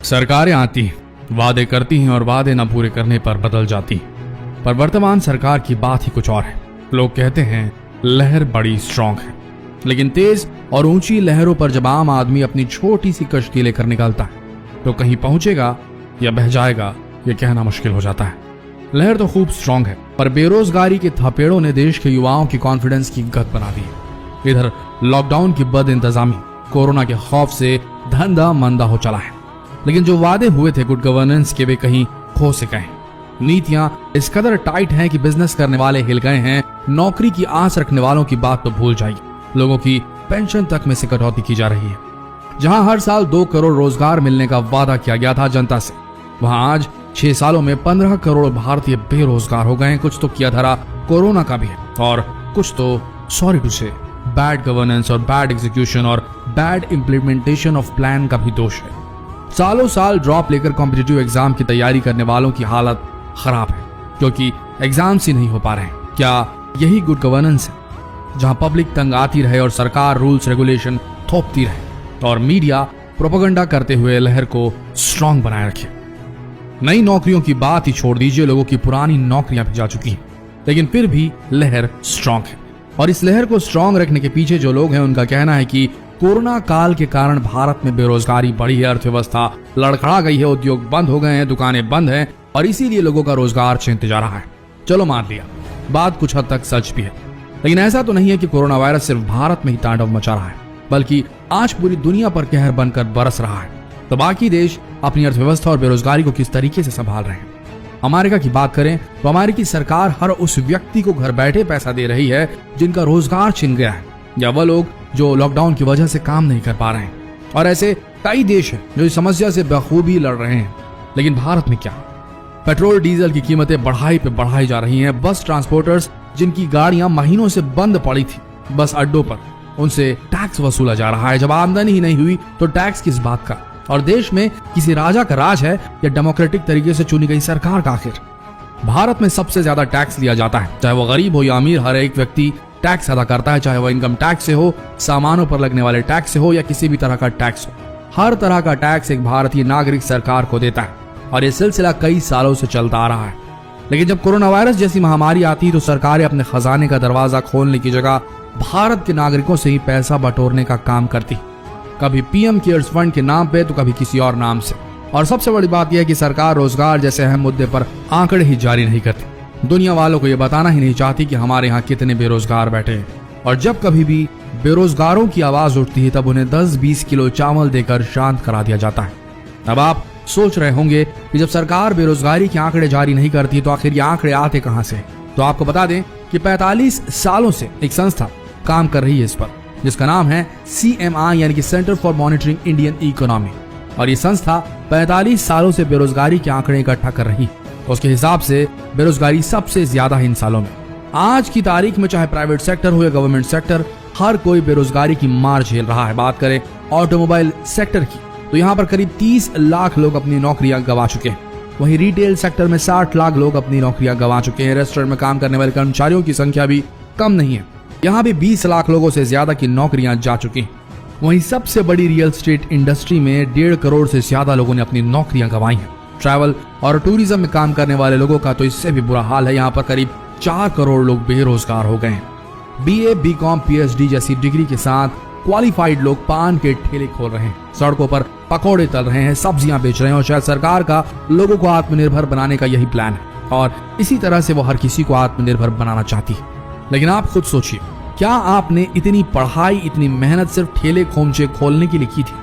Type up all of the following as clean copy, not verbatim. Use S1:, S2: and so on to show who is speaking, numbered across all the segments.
S1: सरकारें आती, वादे करती हैं और वादे न पूरे करने पर बदल जाती। पर वर्तमान सरकार की बात ही कुछ और है। लोग कहते हैं लहर बड़ी स्ट्रांग है, लेकिन तेज और ऊंची लहरों पर जब आम आदमी अपनी छोटी सी कश्ती लेकर निकलता है तो कहीं पहुंचेगा या बह जाएगा ये कहना मुश्किल हो जाता है। लहर तो खूब स्ट्रांग है, पर बेरोजगारी के थपेड़ों ने देश के युवाओं की कॉन्फिडेंस की गत बना दी है। इधर लॉकडाउन की बद इंतजामी, कोरोना के खौफ से धंधा मंदा हो चला है, लेकिन जो वादे हुए थे गुड गवर्नेंस के वे कहीं खो से गए। नीतियां इस कदर टाइट हैं कि बिजनेस करने वाले हिल गए हैं। नौकरी की आस रखने वालों की बात तो भूल जाइए। लोगों की पेंशन तक में से कटौती की जा रही है। जहां हर साल 2 करोड़ रोजगार मिलने का वादा किया गया था जनता से, वहां आज 6 सालों में 15 करोड़ भारतीय बेरोजगार हो गए हैं। कुछ तो किया धरा कोरोना का भी है, और कुछ तो सॉरी टू से बैड गवर्नेंस और बैड एग्जीक्यूशन और बैड इंप्लीमेंटेशन ऑफ प्लान का भी दोष है। सालों साल ड्रॉप लेकर कॉम्पिटिटिव एग्जाम की तैयारी करने वालों की हालत खराब है, क्योंकि एग्जाम्स ही नहीं हो पा रहे हैं। क्या यही गुड गवर्नेंस है, जहां पब्लिक तंग आती रहे और सरकार रूल्स रेगुलेशन थोपती रहे और मीडिया प्रोपेगेंडा करते हुए लहर को स्ट्रांग बनाए रखे? नई नौकरियों की बात ही छोड़ दीजिए, लोगों की पुरानी नौकरियां भी जा चुकी हैं, लेकिन फिर भी लहर स्ट्रांग है। और इस लहर को स्ट्रांग रखने के पीछे जो लोग हैं उनका कहना है कि कोरोना काल के कारण भारत में बेरोजगारी बढ़ी है, अर्थव्यवस्था लड़खड़ा गई है, उद्योग बंद हो गए हैं, दुकानें बंद हैं और इसीलिए लोगों का रोजगार छिनते जा रहा है। चलो मान लिया, बात कुछ हद तक सच भी है, लेकिन ऐसा तो नहीं है कि कोरोना वायरस सिर्फ भारत में ही तांडव मचा रहा है, बल्कि आज पूरी दुनिया पर कहर बनकर बरस रहा है। तो बाकी देश अपनी अर्थव्यवस्था और बेरोजगारी को किस तरीके से संभाल रहे हैं? अमेरिका की बात करें तो अमेरिकी सरकार हर उस व्यक्ति को घर बैठे पैसा दे रही है जिनका रोजगार छिन गया है, या वह लोग जो लॉकडाउन की वजह से काम नहीं कर पा रहे हैं। और ऐसे कई देश हैं जो इस समस्या से बखूबी लड़ रहे हैं। लेकिन भारत में क्या? पेट्रोल डीजल की कीमतें बढ़ाई पे बढ़ाई जा रही हैं। बस ट्रांसपोर्टर्स जिनकी गाड़ियां महीनों से बंद पड़ी थी बस अड्डों पर, उनसे टैक्स वसूला जा रहा है। जब आमदनी ही नहीं हुई तो टैक्स किस बात का? और देश में किसी राजा का राज है या डेमोक्रेटिक तरीके से चुनी गई सरकार का? आखिर भारत में सबसे ज्यादा टैक्स लिया जाता है, चाहे वो गरीब हो या अमीर, हर एक व्यक्ति टैक्स अदा करता है, चाहे वह इनकम टैक्स से हो, सामानों पर लगने वाले टैक्स से हो या किसी भी तरह का टैक्स हो। हर तरह का टैक्स एक भारतीय नागरिक सरकार को देता है और यह सिलसिला कई सालों से चलता आ रहा है। लेकिन जब कोरोना वायरस जैसी महामारी आती तो सरकारें अपने खजाने का दरवाजा खोलने की जगह भारत के नागरिकों से ही पैसा बटोरने का काम करती, कभी पीएम केयर्स फंड के नाम पे तो कभी किसी और नाम से। और सबसे बड़ी बात यह है कि सरकार रोजगार जैसे अहम मुद्दे पर आंकड़े ही जारी नहीं करती। दुनिया वालों को यह बताना ही नहीं चाहती कि हमारे यहाँ कितने बेरोजगार बैठे हैं। और जब कभी भी बेरोजगारों की आवाज उठती है तब उन्हें 10-20 किलो चावल देकर शांत करा दिया जाता है। अब आप सोच रहे होंगे कि जब सरकार बेरोजगारी के आंकड़े जारी नहीं करती तो आखिर ये आंकड़े आते कहां से? तो आपको बता दें कि 45 सालों से एक संस्था काम कर रही है इस पर, जिसका नाम है CMI यानी कि centre for monitoring Indian economy. और ये संस्था 45 सालों से बेरोजगारी के आंकड़े इकट्ठा कर रही है। उसके हिसाब से बेरोजगारी सबसे ज्यादा है इन सालों में। आज की तारीख में चाहे प्राइवेट सेक्टर हो या गवर्नमेंट सेक्टर, हर कोई बेरोजगारी की मार झेल रहा है। बात करें ऑटोमोबाइल सेक्टर की तो यहाँ पर करीब 30 लाख लोग अपनी नौकरियां गंवा चुके हैं। वहीं रिटेल सेक्टर में 60 लाख लोग अपनी नौकरियां गंवा चुके हैं। रेस्टोरेंट में काम करने वाले कर्मचारियों की संख्या भी कम नहीं है, यहाँ भी 20 लाख लोगों से ज्यादा की नौकरियां जा चुकी हैं। वहीं सबसे बड़ी रियल एस्टेट इंडस्ट्री में 1.5 करोड़ से ज्यादा लोगों ने अपनी नौकरियां गंवाई हैं। ट्रैवल और टूरिज्म में काम करने वाले लोगों का तो इससे भी बुरा हाल है। यहाँ पर करीब 4 करोड़ लोग बेरोजगार हो गए हैं। BA, BCom, PhD जैसी डिग्री के साथ क्वालिफाइड लोग पान के ठेले खोल रहे हैं, सड़कों पर पकौड़े तल रहे हैं, सब्जियां बेच रहे हैं। और शायद सरकार का लोगों को आत्मनिर्भर बनाने का यही प्लान है और इसी तरह से वो हर किसी को आत्मनिर्भर बनाना चाहती है। लेकिन आप खुद सोचिए, क्या आपने इतनी पढ़ाई, इतनी मेहनत सिर्फ ठेले खोमचे खोलने के लिए की थी?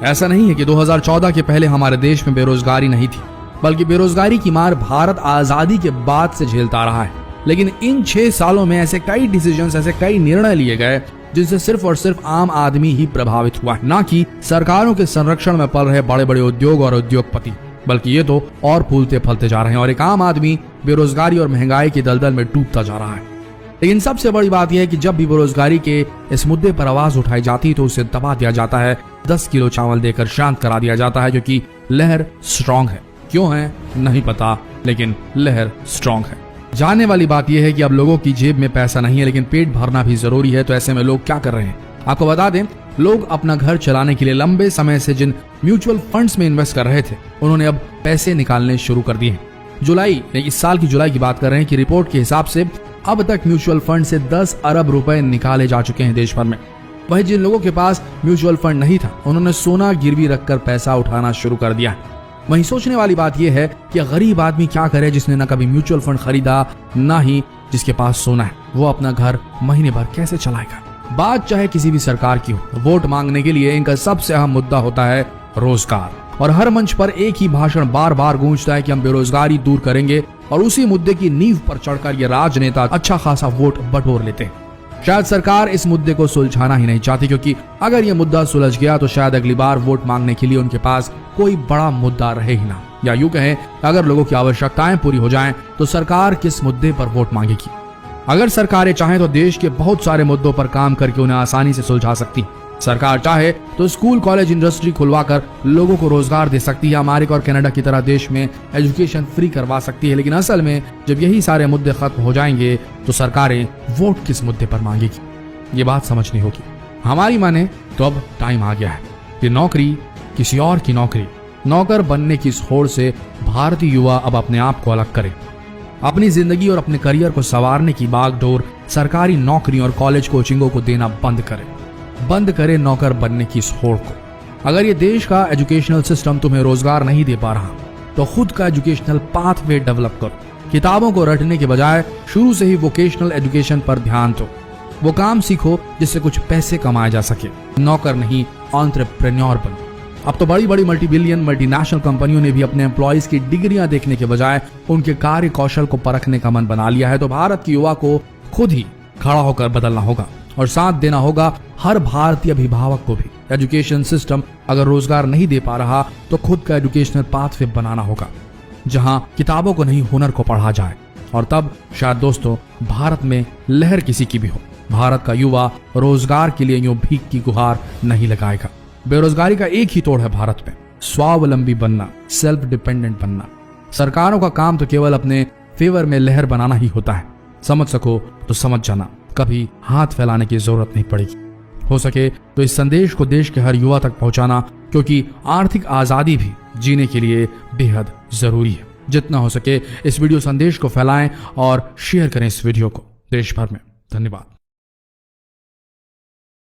S1: ऐसा नहीं है कि 2014 के पहले हमारे देश में बेरोजगारी नहीं थी, बल्कि बेरोजगारी की मार भारत आजादी के बाद से झेलता रहा है। लेकिन इन 6 सालों में ऐसे कई डिसीजंस, ऐसे कई निर्णय लिए गए जिनसे सिर्फ और सिर्फ आम आदमी ही प्रभावित हुआ है, ना कि सरकारों के संरक्षण में पल रहे बड़े बड़े उद्योग और उद्योगपति, बल्कि ये तो और फूलते फलते जा रहे हैं और एक आम आदमी बेरोजगारी और महंगाई की दलदल में डूबता जा रहा है। लेकिन सबसे बड़ी बात यह है कि जब भी बेरोजगारी के इस मुद्दे पर आवाज उठाई जाती तो उसे दबा दिया जाता है, 10 किलो चावल देकर शांत करा दिया जाता है, क्योंकि लहर स्ट्रांग है। क्यों है नहीं पता, लेकिन लहर स्ट्रांग है। जानने वाली बात यह है कि अब लोगों की जेब में पैसा नहीं है, लेकिन पेट भरना भी जरूरी है। तो ऐसे में लोग क्या कर रहे हैं? आपको बता दें लोग अपना घर चलाने के लिए लंबे समय से जिन म्यूचुअल फंड्स में इन्वेस्ट कर रहे थे, उन्होंने अब पैसे निकालने शुरू कर दिए हैं। इस साल की जुलाई की बात कर रहे हैं कि रिपोर्ट के हिसाब से अब तक म्यूचुअल फंड से 10 अरब रुपए निकाले जा चुके हैं देश भर में। वहीं जिन लोगों के पास म्यूचुअल फंड नहीं था, उन्होंने सोना गिरवी रखकर पैसा उठाना शुरू कर दिया। वहीं सोचने वाली बात यह है कि गरीब आदमी क्या करे जिसने न कभी म्यूचुअल फंड खरीदा, न ही जिसके पास सोना है। वो अपना घर महीने भर कैसे चलाएगा। बात चाहे किसी भी सरकार की हो, वोट मांगने के लिए इनका सबसे अहम मुद्दा होता है रोजगार। और हर मंच पर एक ही भाषण बार बार गूंजता है कि हम बेरोजगारी दूर करेंगे, और उसी मुद्दे की नींव पर चढ़कर ये राजनेता अच्छा खासा वोट बटोर लेते हैं। शायद सरकार इस मुद्दे को सुलझाना ही नहीं चाहती, क्योंकि अगर ये मुद्दा सुलझ गया तो शायद अगली बार वोट मांगने के लिए उनके पास कोई बड़ा मुद्दा रहे ही ना। या यूं कहें, अगर लोगों की आवश्यकताएं पूरी हो जाएं तो सरकार किस मुद्दे पर वोट मांगेगी। अगर सरकारें चाहें तो देश के बहुत सारे मुद्दों पर काम करके उन्हें आसानी से सुलझा सकती। सरकार चाहे तो स्कूल, कॉलेज, इंडस्ट्री खुलवाकर लोगों को रोजगार दे सकती है। अमेरिका और कनाडा की तरह देश में एजुकेशन फ्री करवा सकती है। लेकिन असल में जब यही सारे मुद्दे खत्म हो जाएंगे तो सरकारें वोट किस मुद्दे पर मांगेगी, ये बात समझनी होगी। हमारी माने तो अब टाइम आ गया है कि नौकरी किसी और की नौकरी, नौकर बनने की इस होड़ से भारतीय युवा अब अपने आप को अलग करे। अपनी जिंदगी और अपने करियर को संवारने की बागडोर सरकारी नौकरी और कॉलेज कोचिंगों को देना बंद करे नौकर बनने की इस होड़ को। अगर ये देश का एजुकेशनल सिस्टम तुम्हें रोजगार नहीं दे पा रहा तो खुद का एजुकेशनल पाथवे डेवलप करो। किताबों को रटने के बजाय शुरू से ही वोकेशनल एजुकेशन पर ध्यान दो। वो काम सीखो जिससे कुछ पैसे कमाए जा सके। नौकर नहीं, एंटरप्रेन्योर बनो। अब तो बड़ी बड़ी मल्टीबिलियन मल्टीनेशनल कंपनियों ने भी अपने एम्प्लॉइज की डिग्रियां देखने के बजाय उनके कार्य कौशल को परखने का मन बना लिया है। तो भारत के युवा को खुद ही खड़ा होकर बदलना होगा और साथ देना होगा हर भारतीय अभिभावक को भी। एजुकेशन सिस्टम अगर रोजगार नहीं दे पा रहा तो खुद का एजुकेशनल पाथवे बनाना होगा जहां किताबों को नहीं, हुनर को पढ़ा जाए। और तब शायद दोस्तों भारत में लहर किसी की भी हो। भारत का युवा रोजगार के लिए यूं भीख की गुहार नहीं लगाएगा। बेरोजगारी का एक ही तोड़ है भारत में, स्वावलंबी बनना, सेल्फ डिपेंडेंट बनना। सरकारों का काम तो केवल अपने फेवर में लहर बनाना ही होता है। समझ सको तो समझ जाना, कभी हाथ फैलाने की जरूरत नहीं पड़ेगी। हो सके तो इस संदेश को देश के हर युवा तक पहुंचाना, क्योंकि आर्थिक आजादी भी जीने के लिए बेहद जरूरी है। जितना हो सके इस वीडियो संदेश को फैलाएं और शेयर करें इस वीडियो को देश भर में। धन्यवाद।